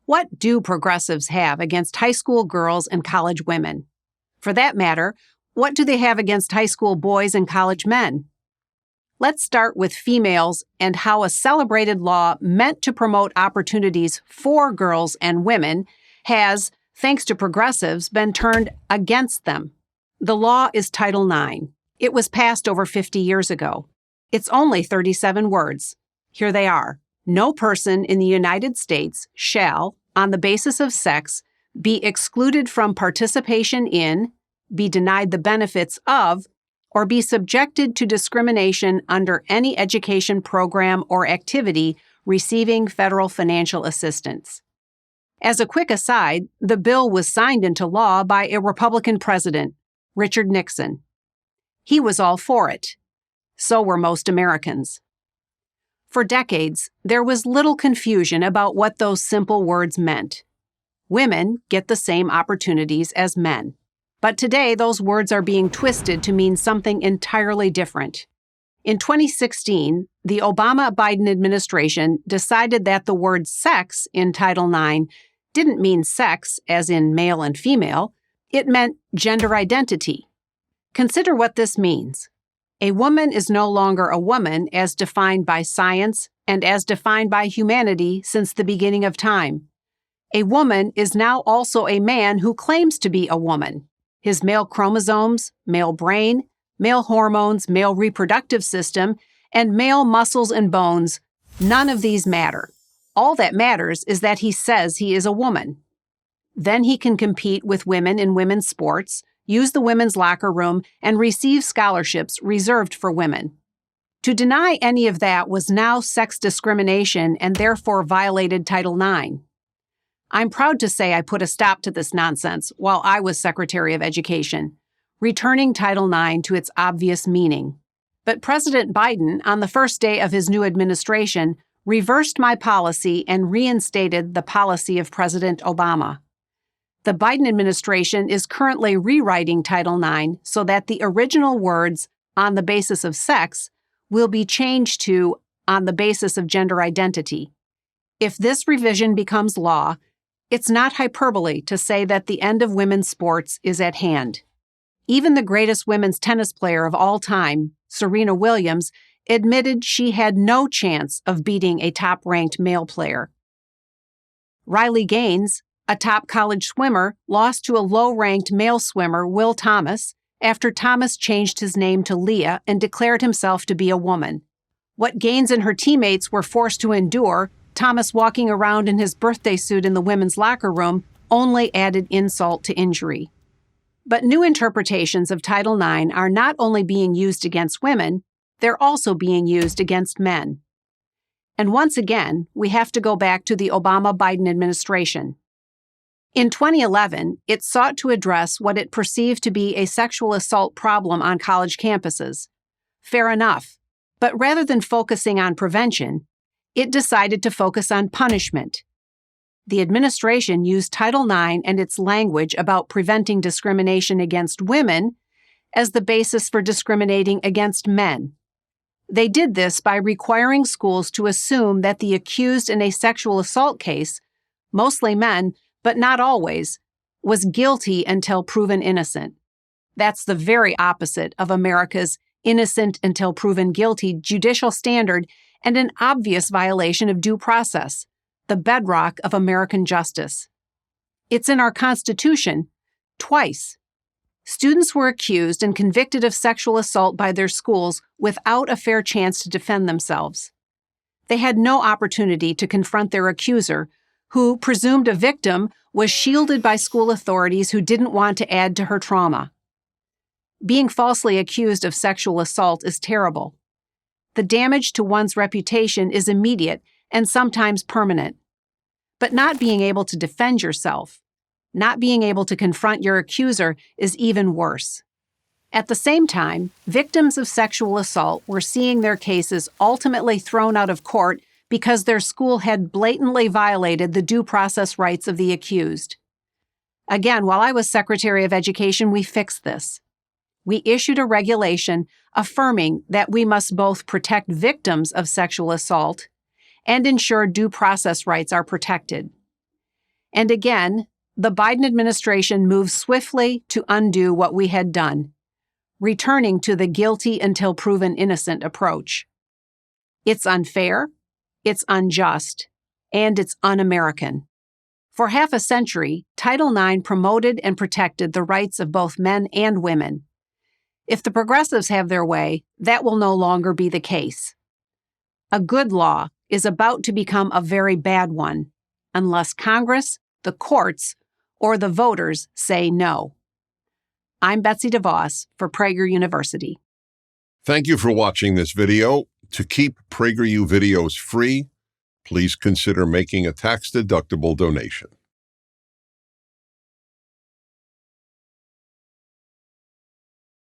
What do progressives have against high school girls and college women? For that matter, what do they have against high school boys and college men? Let's start with females and how a celebrated law meant to promote opportunities for girls and women has, thanks to progressives, been turned against them. The law is Title IX. It was passed over 50 years ago. It's only 37 words. Here they are. No person in the United States shall, on the basis of sex, be excluded from participation in, be denied the benefits of, or be subjected to discrimination under any education program or activity receiving federal financial assistance. As a quick aside, the bill was signed into law by a Republican president, Richard Nixon. He was all for it. So were most Americans. For decades, there was little confusion about what those simple words meant. Women get the same opportunities as men. But today, those words are being twisted to mean something entirely different. In 2016, the Obama-Biden administration decided that the word sex in Title IX didn't mean sex, as in male and female. It meant gender identity. Consider what this means. A woman is no longer a woman as defined by science and as defined by humanity since the beginning of time. A woman is now also a man who claims to be a woman. His male chromosomes, male brain, male hormones, male reproductive system, and male muscles and bones, none of these matter. All that matters is that he says he is a woman. Then he can compete with women in women's sports, use the women's locker room, and receive scholarships reserved for women. To deny any of that was now sex discrimination and therefore violated Title IX. I'm proud to say I put a stop to this nonsense while I was Secretary of Education, returning Title IX to its obvious meaning. But President Biden, on the first day of his new administration, reversed my policy and reinstated the policy of President Obama. The Biden administration is currently rewriting Title IX so that the original words, on the basis of sex, will be changed to, on the basis of gender identity. If this revision becomes law, it's not hyperbole to say that the end of women's sports is at hand. Even the greatest women's tennis player of all time, Serena Williams, admitted she had no chance of beating a top-ranked male player. Riley Gaines, a top college swimmer, lost to a low-ranked male swimmer, Will Thomas, after Thomas changed his name to Leah and declared himself to be a woman. What Gaines and her teammates were forced to endure, Thomas walking around in his birthday suit in the women's locker room, only added insult to injury. But new interpretations of Title IX are not only being used against women, they're also being used against men. And once again, we have to go back to the Obama-Biden administration. In 2011, it sought to address what it perceived to be a sexual assault problem on college campuses. Fair enough. But rather than focusing on prevention, it decided to focus on punishment. The administration used Title IX and its language about preventing discrimination against women as the basis for discriminating against men. They did this by requiring schools to assume that the accused in a sexual assault case, mostly men, but not always, was guilty until proven innocent. That's the very opposite of America's innocent until proven guilty judicial standard and an obvious violation of due process, the bedrock of American justice. It's in our Constitution, twice. Students were accused and convicted of sexual assault by their schools without a fair chance to defend themselves. They had no opportunity to confront their accuser, who, presumed a victim, was shielded by school authorities who didn't want to add to her trauma. Being falsely accused of sexual assault is terrible. The damage to one's reputation is immediate and sometimes permanent. But not being able to defend yourself, not being able to confront your accuser is even worse. At the same time, victims of sexual assault were seeing their cases ultimately thrown out of court because their school had blatantly violated the due process rights of the accused. Again, while I was Secretary of Education, we fixed this. We issued a regulation affirming that we must both protect victims of sexual assault and ensure due process rights are protected. And again, the Biden administration moves swiftly to undo what we had done, returning to the guilty until proven innocent approach. It's unfair, it's unjust, and it's un-American. For half a century, Title IX promoted and protected the rights of both men and women. If the progressives have their way, that will no longer be the case. A good law is about to become a very bad one, unless Congress, the courts, or the voters say no. I'm Betsy DeVos for Prager University. Thank you for watching this video. To keep PragerU videos free, please consider making a tax-deductible donation.